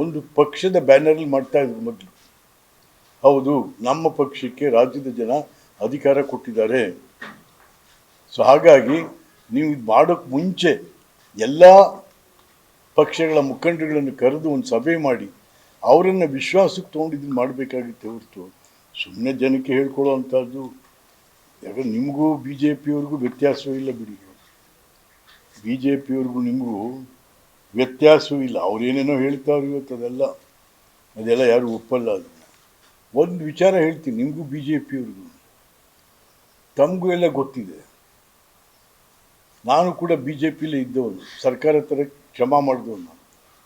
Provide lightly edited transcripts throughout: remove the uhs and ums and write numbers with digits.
ಒಂದು ಪಕ್ಷದ ಬ್ಯಾನರಲ್ಲಿ ಮಾಡ್ತಾ ಇದ್ರು ಮೊದಲು. ಹೌದು, ನಮ್ಮ ಪಕ್ಷಕ್ಕೆ ರಾಜ್ಯದ ಜನ ಅಧಿಕಾರ ಕೊಟ್ಟಿದ್ದಾರೆ. ಸೊ ಹಾಗಾಗಿ ನೀವು ಇದು ಮಾಡೋಕ್ಕೆ ಮುಂಚೆ ಎಲ್ಲ ಪಕ್ಷಗಳ ಮುಖಂಡರುಗಳನ್ನು ಕರೆದು ಒಂದು ಸಭೆ ಮಾಡಿ ಅವರನ್ನು ವಿಶ್ವಾಸಕ್ಕೆ ತೊಗೊಂಡಿದ್ದನ್ನು ಮಾಡಬೇಕಾಗಿತ್ತು ಹೊರತು ಸುಮ್ಮನೆ ಜನಕ್ಕೆ ಹೇಳ್ಕೊಳ್ಳೋ ಅಂಥದ್ದು. ಯಾಕಂದ್ರೆ ನಿಮಗೂ ಬಿ ಜೆ ಪಿಯವ್ರಿಗೂ ವ್ಯತ್ಯಾಸವೂ ಇಲ್ಲ ಬಿಡಿ. ಬಿ ಜೆ ಪಿಯವ್ರಿಗೂ ನಿಮಗೂ ವ್ಯತ್ಯಾಸವೂ ಇಲ್ಲ. ಅವ್ರೇನೇನೋ ಹೇಳ್ತಾವ್ರು ಇವತ್ತು ಅದೆಲ್ಲ ಯಾರು ಒಪ್ಪಲ್ಲ. ಅದನ್ನು ಒಂದು ವಿಚಾರ ಹೇಳ್ತೀನಿ, ನಿಮಗೂ ಬಿ ಜೆ ಪಿಯವ್ರಿಗೂ ತಮಗೂ ಎಲ್ಲ ಗೊತ್ತಿದೆ. ನಾನು ಕೂಡ ಬಿ ಜೆ ಪಿಲೇ ಇದ್ದವನು, ಸರ್ಕಾರ ಥರ ಕ್ಷಮಾ ಮಾಡಿದವನು.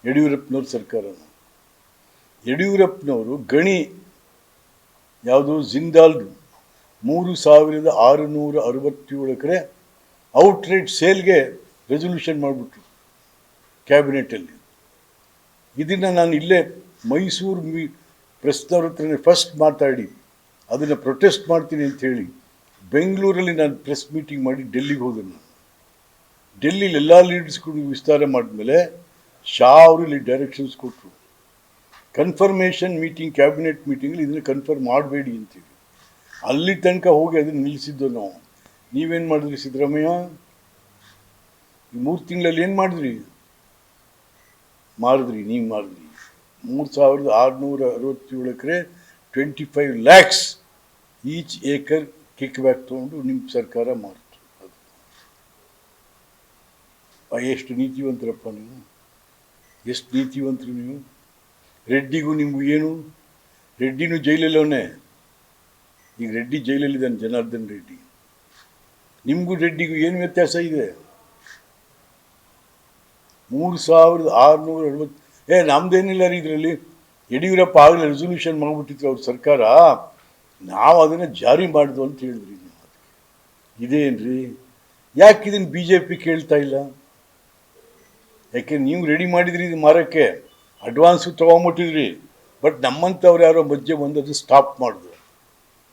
ಯಡಿಯೂರಪ್ಪನವ್ರ ಸರ್ಕಾರನ ಯಡಿಯೂರಪ್ಪನವರು ಗಣಿ ಯಾವುದು ಜಿಂದಾಲ್ದು 3667 ಎಕರೆ ಔಟ್ರೇಟ್ ಸೇಲ್ಗೆ ರೆಸೊಲ್ಯೂಷನ್ ಮಾಡಿಬಿಟ್ರು ಕ್ಯಾಬಿನೆಟಲ್ಲಿ. ಇದನ್ನು ನಾನು ಇಲ್ಲೇ ಮೈಸೂರು ಪ್ರೆಸ್ನವ್ರ ಹತ್ರನೇ ಫಸ್ಟ್ ಮಾತಾಡಿ ಅದನ್ನು ಪ್ರೊಟೆಸ್ಟ್ ಮಾಡ್ತೀನಿ ಅಂಥೇಳಿ ಬೆಂಗಳೂರಲ್ಲಿ ನಾನು ಪ್ರೆಸ್ ಮೀಟಿಂಗ್ ಮಾಡಿ ಡೆಲ್ಲಿಗೆ ಹೋದೆ. ನಾನು ಡೆಲ್ಲಿಲಿ ಎಲ್ಲ ಲೀಡರ್ಸ್ಗಳು ವಿಸ್ತಾರ ಮಾಡಿದ್ಮೇಲೆ ಶಾ ಅವರು ಇಲ್ಲಿ ಡೈರೆಕ್ಷನ್ಸ್ ಕೊಟ್ಟರು, ಕನ್ಫರ್ಮೇಷನ್ ಮೀಟಿಂಗ್, ಕ್ಯಾಬಿನೆಟ್ ಮೀಟಿಂಗಲ್ಲಿ ಇದನ್ನು ಕನ್ಫರ್ಮ್ ಮಾಡಬೇಡಿ ಅಂತೇಳಿ. ಅಲ್ಲಿ ತನಕ ಹೋಗಿ ಅದನ್ನು ನಿಲ್ಲಿಸಿದ್ದು ನಾವು. ನೀವೇನು ಮಾಡಿದ್ರಿ ಸಿದ್ದರಾಮಯ್ಯ? ಈ 3 ತಿಂಗಳಲ್ಲಿ ಏನು ಮಾಡಿದ್ರಿ? ನೀವು ಮಾಡಿದ್ರಿ 3667 ಎಕರೆ 25 lakhs each acre kick back ತೊಗೊಂಡು ನಿಮ್ಮ ಸರ್ಕಾರ ಮಾಡಿತು. ಎಷ್ಟು ನೀತಿವಂತರಪ್ಪ ನೀವು, ಎಷ್ಟು ನೀತಿವಂತರು ನೀವು. ರೆಡ್ಡಿಗೂ ನಿಮಗೂ ಏನು? ರೆಡ್ಡಿನೂ ಜೈಲಲ್ಲವನೇ. ಈಗ ರೆಡ್ಡಿ ಜೈಲಲ್ಲಿದ್ದಾನೆ, ಜನಾರ್ದನ್ ರೆಡ್ಡಿ. ನಿಮಗೂ ರೆಡ್ಡಿಗೂ ಏನು ವ್ಯತ್ಯಾಸ ಇದೆ? 3660 ನಮ್ದೇನಿಲ್ಲ ರೀ ಇದರಲ್ಲಿ. ಯಡಿಯೂರಪ್ಪ ಆಗಲೇ ರೆಸೊಲ್ಯೂಷನ್ ಮಾಡಿಬಿಟ್ಟಿದ್ರು ಅವ್ರ ಸರ್ಕಾರ, ನಾವು ಅದನ್ನು ಜಾರಿ ಮಾಡಿದ್ವು ಅಂತ ಹೇಳಿದ್ರಿ ನೀವು. ಇದೇನ್ರಿ? ಯಾಕೆ ಇದನ್ನು ಬಿ ಜೆ ಪಿ ಕೇಳ್ತಾ ಇಲ್ಲ? ಯಾಕೆ ನೀವು ರೆಡಿ ಮಾಡಿದ್ರಿ ಇದು ಮಾರಕ್ಕೆ, ಅಡ್ವಾನ್ಸು ತೊಗೊಂಬಿಟ್ಟಿದ್ರಿ. ಬಟ್ ನಮ್ಮಂಥವ್ರು ಯಾರೋ ಮಧ್ಯೆ ಬಂದದ್ದು ಸ್ಟಾಪ್ ಮಾಡಿದ್ರು.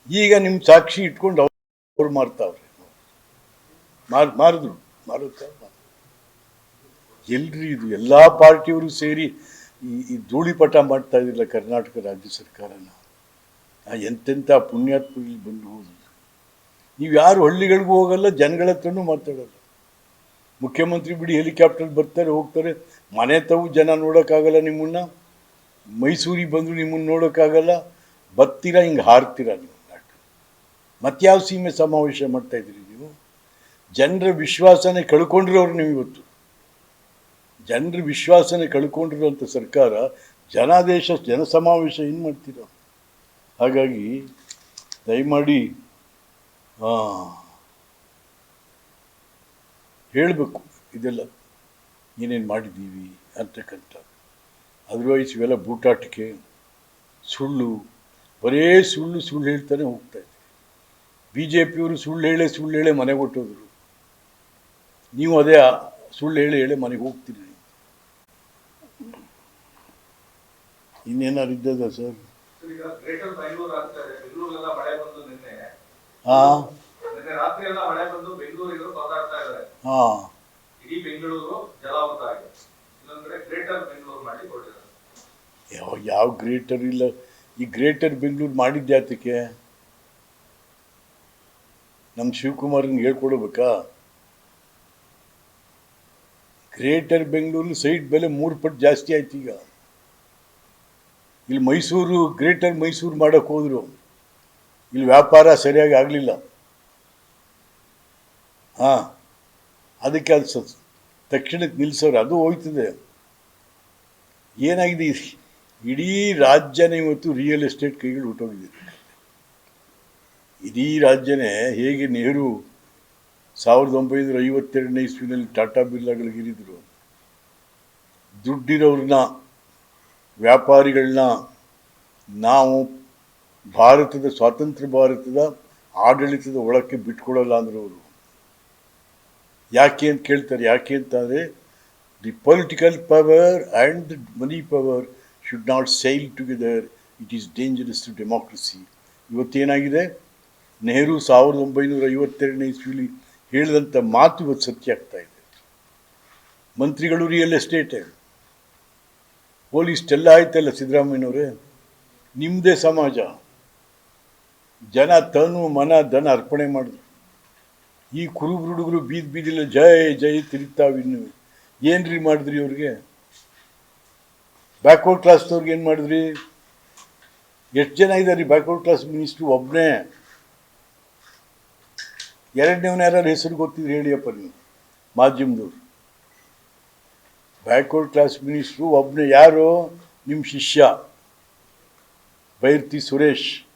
ಈಗ ನಿಮ್ಮ ಸಾಕ್ಷಿ ಇಟ್ಕೊಂಡು ಅವ್ರು ಮಾರ್ತಾವ್ರೆ. ಮಾರಿದ್ರು ಎಲ್ರಿ ಇದು? ಎಲ್ಲ ಪಾರ್ಟಿಯವರು ಸೇರಿ ಈ ಧೂಳಿಪಟ ಮಾಡ್ತಾ ಇದ್ದಿಲ್ಲ ಕರ್ನಾಟಕ ರಾಜ್ಯ ಸರ್ಕಾರನ. ಎಂತೆಂಥ ಪುಣ್ಯಾತ್ಮ ಇಲ್ಲಿ ಬಂದು ಹೋದ್ರು. ನೀವು ಯಾರು ಹಳ್ಳಿಗಳಿಗೂ ಹೋಗಲ್ಲ, ಜನಗಳ ಹತ್ರನೂ ಮಾತಾಡಲ್ಲ. ಮುಖ್ಯಮಂತ್ರಿ ಬಿಡಿ, ಹೆಲಿಕಾಪ್ಟರ್ ಬರ್ತಾರೆ ಹೋಗ್ತಾರೆ, ಮನೆ ತಾವು ಜನ ನೋಡೋಕ್ಕಾಗಲ್ಲ ನಿಮ್ಮನ್ನ. ಮೈಸೂರಿಗೆ ಬಂದರೂ ನಿಮ್ಮನ್ನು ನೋಡೋಕ್ಕಾಗಲ್ಲ. ಬರ್ತೀರಾ, ಹಿಂಗೆ ಹಾರ್ತೀರಾ ನೀವು. ಮತ್ಯಾವ ಸೀಮೆ ಸಮಾವೇಶ ಮಾಡ್ತಾಯಿದ್ದೀರಿ ನೀವು? ಜನರ ವಿಶ್ವಾಸನೆ ಕಳ್ಕೊಂಡಿರೋರು ನೀವು ಇವತ್ತು. ಜನರ ವಿಶ್ವಾಸನೆ ಕಳ್ಕೊಂಡಿರೋಂಥ ಸರ್ಕಾರ ಜನಾದೇಶ ಜನಸಮಾವೇಶ ಏನು ಮಾಡ್ತೀರ? ಹಾಗಾಗಿ ದಯಮಾಡಿ ಹೇಳಬೇಕು ಇದೆಲ್ಲ ಏನೇನು ಮಾಡಿದ್ದೀವಿ ಅಂತಕ್ಕಂಥ. ಅದರ್ವೈಸ್ ಇವೆಲ್ಲ ಬೂಟಾಟಿಕೆ, ಸುಳ್ಳು, ಬರೇ ಸುಳ್ಳು ಹೇಳ್ತಾನೆ ಹೋಗ್ತಾ ಇದ್ದೀವಿ. ಬಿ ಜೆ ಪಿಯವರು ಸುಳ್ಳು ಹೇಳೇ ಮನೆಗೆ ಹೊಟ್ಟೋದ್ರು. ನೀವು ಅದೇ ಸುಳ್ಳು ಹೇಳಿ ಮನೆಗೆ ಹೋಗ್ತೀರಿ. ಇನ್ನೇನಾರು ಇದ್ದದ ಸರ್? ಹಾಂ ಯಾವ ಗ್ರೇಟರ್ ಇಲ್ಲ. ಈ ಗ್ರೇಟರ್ ಬೆಂಗಳೂರು ಮಾಡಿದ್ದೆ ಅದಕ್ಕೆ ನಮ್ಮ ಶಿವಕುಮಾರ್ಗೆ ಹೇಳ್ಕೊಡ್ಬೇಕಾ? ಗ್ರೇಟರ್ ಬೆಂಗಳೂರು ಸೈಟ್ ಬೆಲೆ 3 ಪಟ್ಟು ಜಾಸ್ತಿ ಆಯ್ತು. ಈಗ ಇಲ್ಲಿ ಗ್ರೇಟರ್ ಮೈಸೂರು ಮಾಡೋಕ್ಕೆ ಹೋದ್ರು, ಇಲ್ಲಿ ವ್ಯಾಪಾರ ಸರಿಯಾಗಿ ಆಗಲಿಲ್ಲ. ಅದಕ್ಕೆ ಅದು ತಕ್ಷಣಕ್ಕೆ ನಿಲ್ಲಿಸೋರು, ಅದು ಹೋಯ್ತದೆ. ಏನಾಗಿದೆ, ಇಡೀ ರಾಜ್ಯನೇ ಇವತ್ತು ರಿಯಲ್ ಎಸ್ಟೇಟ್ ಕೈಗಳು ಹೊಟ್ಟೋಗಿದೆ. ಇಡೀ ರಾಜ್ಯನೇ ಹೇಗೆ ನೆಹರು 1952ನೇ ಇಸ್ವಿನಲ್ಲಿ ಟಾಟಾ ಬಿರ್ಲಾಗಳಿಗಿರಿದ್ರು, ದುಡ್ಡಿರೋರನ್ನ, ವ್ಯಾಪಾರಿಗಳನ್ನ ನಾವು ಸ್ವಾತಂತ್ರ್ಯ ಭಾರತದ ಆಡಳಿತದ ಒಳಕ್ಕೆ ಬಿಟ್ಕೊಡಲ್ಲ ಅಂದ್ರೆ ಅವರು. ಯಾಕೆ ಅಂತ ಕೇಳ್ತಾರೆ. ಯಾಕೆ ಅಂತಂದರೆ the political power and the money power should not sail together. It is dangerous to democracy. ಇವತ್ತೇನಾಗಿದೆ, ನೆಹರು 1952ನೇ ಇಸ್ವಿಲಿ ಹೇಳಿದಂಥ ಮಾತು ಇವತ್ತು ಸತ್ಯ ಆಗ್ತಾ ಇದೆ. ಮಂತ್ರಿಗಳು ರಿಯಲ್ ಎಸ್ಟೇಟೇ, ಇಷ್ಟೆಲ್ಲ ಆಯ್ತಲ್ಲ ಸಿದ್ದರಾಮಯ್ಯನವ್ರೆ, ನಿಮ್ಮದೇ ಸಮಾಜ, ಜನ ತನು ಮನ ಧನ ಅರ್ಪಣೆ ಮಾಡಿದ್ರು. ಈ ಕುರುಬರು ಹುಡುಗರು ಬೀದಿಲ್ಲ ಜೈ ಜೈ ತಿರುಗ್ತಾವಿನ್ನು. ಏನ್ರಿ ಮಾಡಿದ್ರಿ ಅವ್ರಿಗೆ? ಬ್ಯಾಕ್ವರ್ಡ್ ಕ್ಲಾಸ್ದವ್ರಿಗೆ ಏನು ಮಾಡಿದ್ರಿ? ಎಷ್ಟು ಜನ ಇದ್ದಾರೆ ಬ್ಯಾಕ್ವರ್ಡ್ ಕ್ಲಾಸ್ ಮಿನಿಸ್ಟ್ರು? ಒಬ್ಬನೇ. ಎರಡನೇವನ ಯಾರು ಹೆಸರು ಗೊತ್ತಿದ್ರೆ ಹೇಳಿಯಪ್ಪ ನೀವು ಮಾಧ್ಯಮದವ್ರು. ಬ್ಯಾಕ್ವರ್ಡ್ ಕ್ಲಾಸ್ ಮಿನಿಸ್ಟ್ರು ಒಬ್ಬನೇ. ಯಾರು? ನಿಮ್ಮ ಶಿಷ್ಯ ಬೈರ್ತಿ ಸುರೇಶ್.